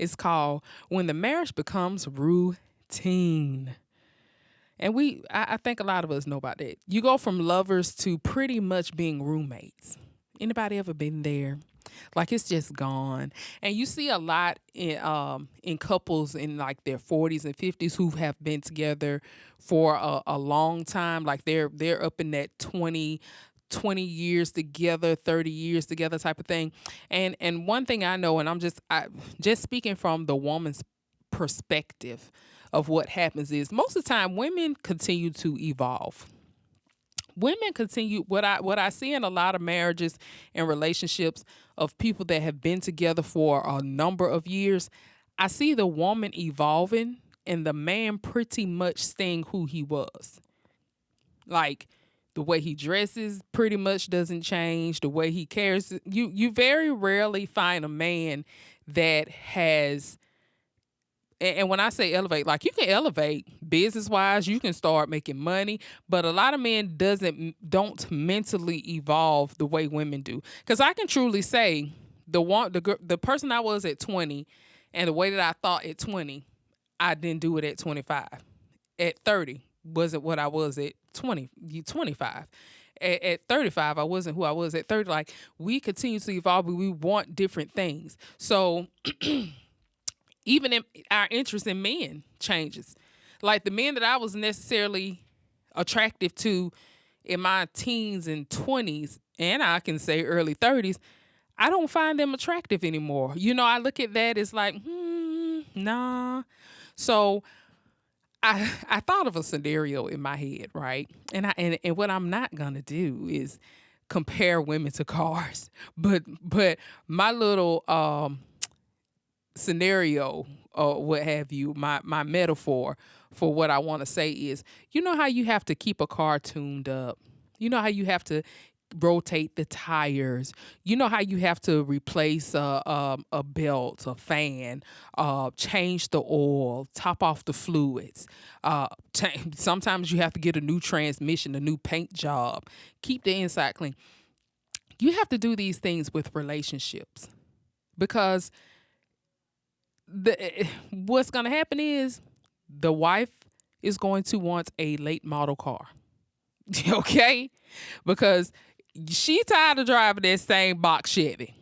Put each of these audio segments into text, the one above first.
It's called When the Marriage Becomes Routine. And I think a lot of us know about that. You go from lovers to pretty much being roommates. Anybody ever been there? Like it's just gone. And you see a lot in couples in like their 40s and 50s who have been together for a long time. Like they're up in that 20 years together, 30 years together type of thing. And one thing I know, and I just speaking from the woman's perspective of what happens is most of the time women continue to evolve. Women continue what I see in a lot of marriages and relationships of people that have been together for a number of years. I see the woman evolving and the man pretty much staying who he was. Like the way he dresses pretty much doesn't change. The way he cares. You very rarely find a man that has, and when I say elevate, like you can elevate business wise, you can start making money, but a lot of men don't mentally evolve the way women do. Because I can truly say the person I was at 20 and the way that I thought at 20, I didn't do it at 25. At 30 wasn't what I was at 25. At 35, I wasn't who I was at 30. Like we continue to evolve, but we want different things. So even in our interest in men changes. Like the men that I was necessarily attractive to in my teens and 20s, and I can say early 30s, I don't find them attractive anymore. I look at that as like, nah. So I thought of a scenario in my head, right? And what I'm not gonna do is compare women to cars, but my little scenario or what have you, my metaphor for what I want to say is, how you have to keep a car tuned up. You know how you have to rotate the tires. You know how you have to replace a belt, a fan, change the oil, top off the fluids. Sometimes you have to get a new transmission, a new paint job, keep the inside clean. You have to do these things with relationships because what's going to happen is the wife is going to want a late model car. Okay? Because she tired of driving that same box Chevy.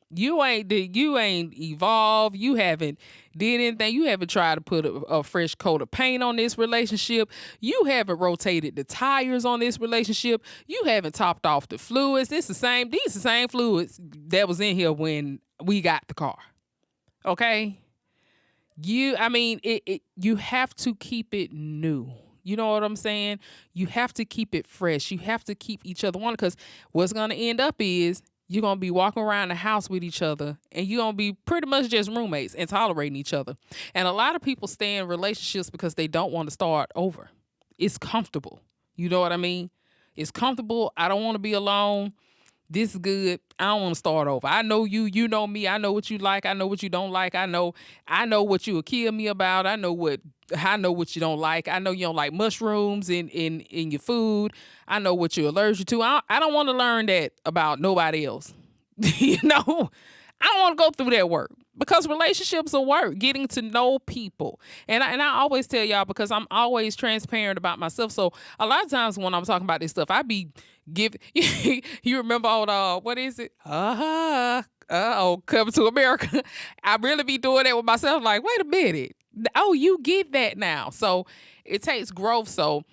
You ain't evolved. You haven't did anything. You haven't tried to put a fresh coat of paint on this relationship. You haven't rotated the tires on this relationship. You haven't topped off the fluids. These the same fluids that was in here when we got the car. Okay? You have to keep it new. You know what I'm saying? You have to keep it fresh. You have to keep each other on, because what's going to end up is you're going to be walking around the house with each other and you're going to be pretty much just roommates and tolerating each other. And a lot of people stay in relationships because they don't want to start over. It's comfortable. You know what I mean? It's comfortable. I don't want to be alone. This is good. I don't want to start over. I know you. You know me. I know what you like. I know what you don't like. I know what you will kill me about. I know what you don't like. I know you don't like mushrooms in your food. I know what you're allergic to. I don't want to learn that about nobody else. I don't want to go through that work, because relationships are work, getting to know people. And I always tell y'all, because I'm always transparent about myself. So a lot of times when I'm talking about this stuff, I be you remember on what is it? Coming to America. I really be doing that with myself. Like, wait a minute. Oh, you get that now. So it takes growth. So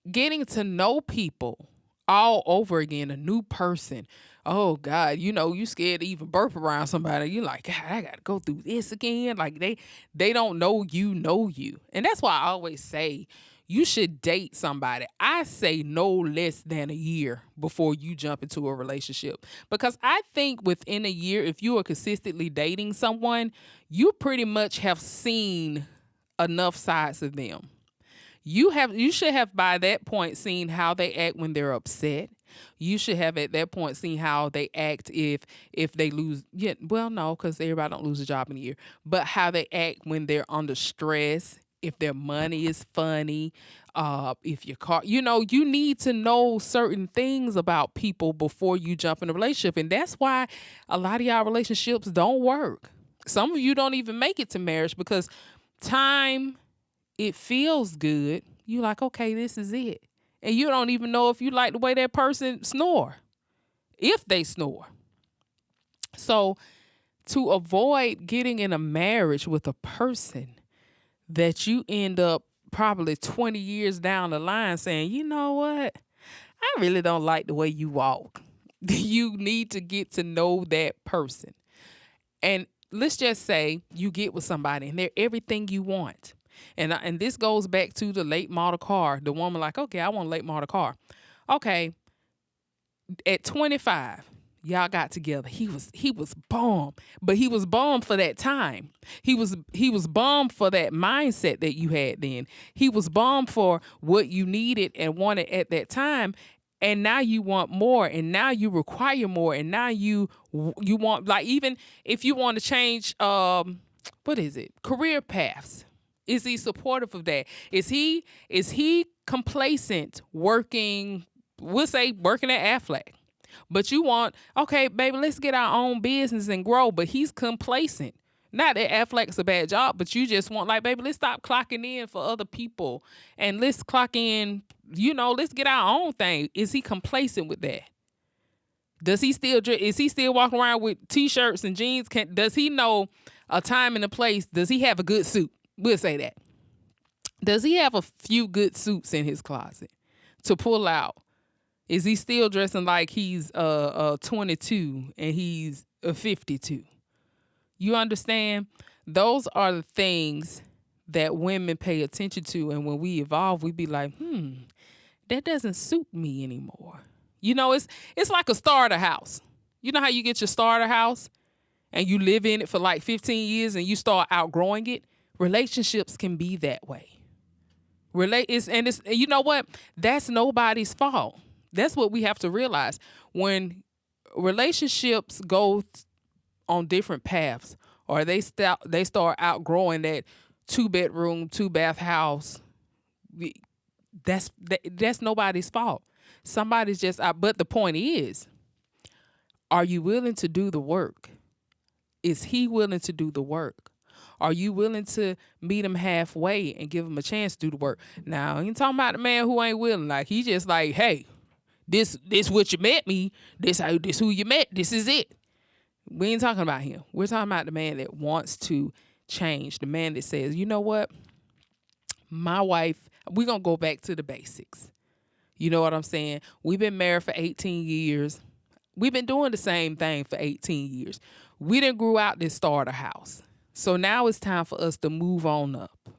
getting to know people all over again, a new person. Oh God, you scared to even burp around somebody. You're like, God, I gotta go through this again. Like they don't know you. And that's why I always say you should date somebody. I say no less than a year before you jump into a relationship. Because I think within a year, if you are consistently dating someone, you pretty much have seen enough sides of them. You should have by that point seen how they act when they're upset. You should have at that point seen how they act if they lose. Yeah, well, no, because everybody don't lose a job in a year. But how they act when they're under stress, if their money is funny, if your car, you need to know certain things about people before you jump in a relationship. And that's why a lot of y'all relationships don't work. Some of you don't even make it to marriage because time, it feels good. You like, okay, this is it. And you don't even know if you like the way that person snore, if they snore. So to avoid getting in a marriage with a person that you end up probably 20 years down the line saying, you know what? I really don't like the way you walk. You need to get to know that person. And let's just say you get with somebody and they're everything you want. And this goes back to the late model car. The woman like, okay, I want a late model car. Okay, at 25, y'all got together. He was bummed, but he was bummed for that time. He was bummed for that mindset that you had then. He was bummed for what you needed and wanted at that time. And now you want more, and now you require more, and now you want, like, even if you want to change what is it, career paths. Is he supportive of that? Is he complacent working, we'll say working at Affleck? But you want, okay, baby, let's get our own business and grow. But he's complacent. Not that Affleck's a bad job, but you just want, like, baby, let's stop clocking in for other people and let's clock in, let's get our own thing. Is he complacent with that? Is he still walking around with t-shirts and jeans? Does he know a time and a place? Does he have a good suit? We'll say that. Does he have a few good suits in his closet to pull out? Is he still dressing like he's 22 and he's 52? You understand? Those are the things that women pay attention to. And when we evolve, we be like, that doesn't suit me anymore. It's like a starter house. You know how you get your starter house and you live in it for like 15 years and you start outgrowing it? Relationships can be that way. You know what? That's nobody's fault. That's what we have to realize. When relationships go on different paths, or they start outgrowing that 2-bedroom, 2-bath house, that's nobody's fault. Somebody's just out. But the point is, are you willing to do the work? Is he willing to do the work? Are you willing to meet him halfway and give him a chance to do the work? Now, I ain't talking about the man who ain't willing. Like, he just like, hey, this what you met me. This who you met. This is it. We ain't talking about him. We're talking about the man that wants to change. The man that says, you know what? My wife, we're going to go back to the basics. You know what I'm saying? We've been married for 18 years. We've been doing the same thing for 18 years. We done grew out this starter house. So now it's time for us to move on up.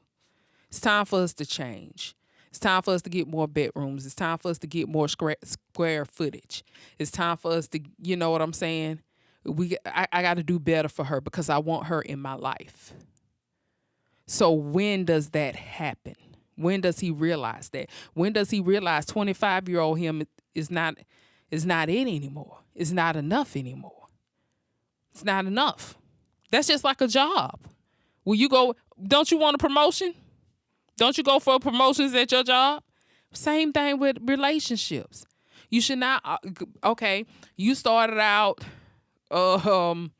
It's time for us to change. It's time for us to get more bedrooms. It's time for us to get more square footage. It's time for us to, you know what I'm saying? I got to do better for her because I want her in my life. So when does that happen? When does he realize that? When does he realize 25-year-old him is not it anymore? It's not enough anymore. It's not enough. That's just like a job. Don't you want a promotion? Don't you go for promotions at your job? Same thing with relationships. You should not, you started out answering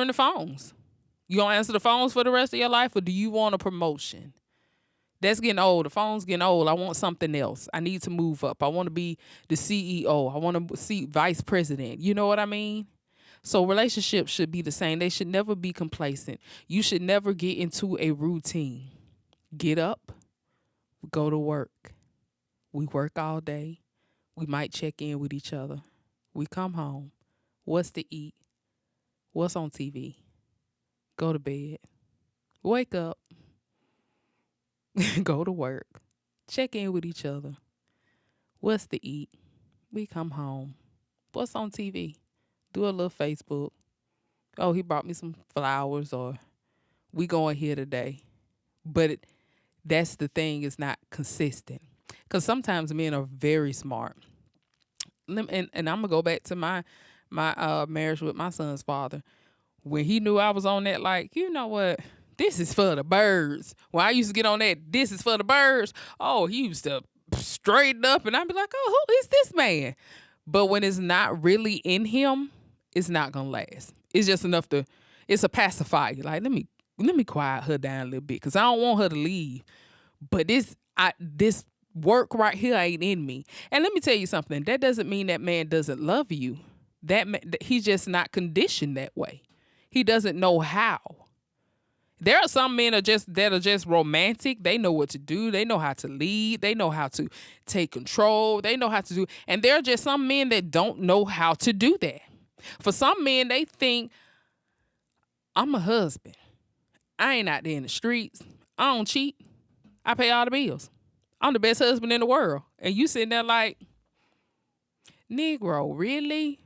the phones. You gonna answer the phones for the rest of your life, or do you want a promotion? That's getting old. The phone's getting old. I want something else. I need to move up. I want to be the CEO. I want to see vice president. You know what I mean? So relationships should be the same. They should never be complacent. You should never get into a routine. Get up, we go to work. We work all day. We might check in with each other. We come home. What's to eat? What's on TV? Go to bed. Wake up. Go to work. Check in with each other. What's to eat? We come home. What's on TV? Do a little Facebook. Oh, he brought me some flowers, or we going here today. But that's the thing, is not consistent. Because sometimes men are very smart. And I'm going to go back to my marriage with my son's father. When he knew I was on that, like, you know what? This is for the birds. When I used to get on that, this is for the birds. Oh, he used to straighten up, and I'd be like, oh, who is this man? But when it's not really in him, it's not going to last. It's just enough to, It's a pacifier. Like, let me quiet her down a little bit because I don't want her to leave. But this work right here ain't in me. And let me tell you something. That doesn't mean that man doesn't love you. He's just not conditioned that way. He doesn't know how. There are some men that are just romantic. They know what to do. They know how to lead. They know how to take control. They know how to do. And there are just some men that don't know how to do that. For some men, they think, I'm a husband. I ain't out there in the streets. I don't cheat. I pay all the bills. I'm the best husband in the world. And you sitting there like, Negro, really?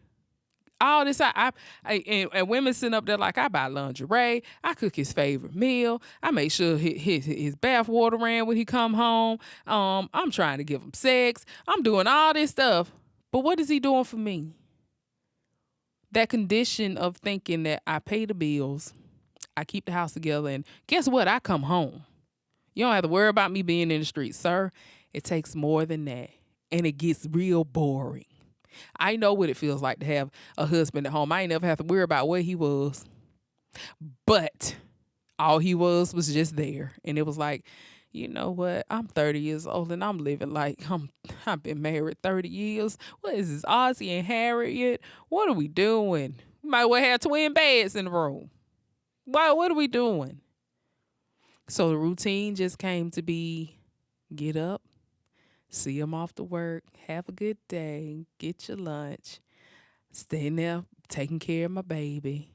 All this, and women sitting up there like, I buy lingerie, I cook his favorite meal, I make sure his bath water ran when he come home. I'm trying to give him sex. I'm doing all this stuff. But what is he doing for me? That condition of thinking that I pay the bills, I keep the house together, and guess what? I come home. You don't have to worry about me being in the streets, sir. It takes more than that. And it gets real boring. I know what it feels like to have a husband at home. I ain't never have to worry about where he was. But all he was just there. And it was like, you know what? I'm 30 years old and I'm living like I've been married 30 years. What is this, Ozzy and Harriet? What are we doing? We might well have twin beds in the room. What are we doing? So the routine just came to be, get up, see him off to work, have a good day, get your lunch, staying there taking care of my baby,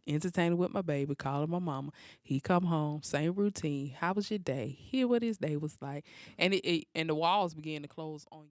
entertaining with my baby, calling my mama. He come home, same routine. How was your day? Hear what his day was like. And and the walls began to close on you.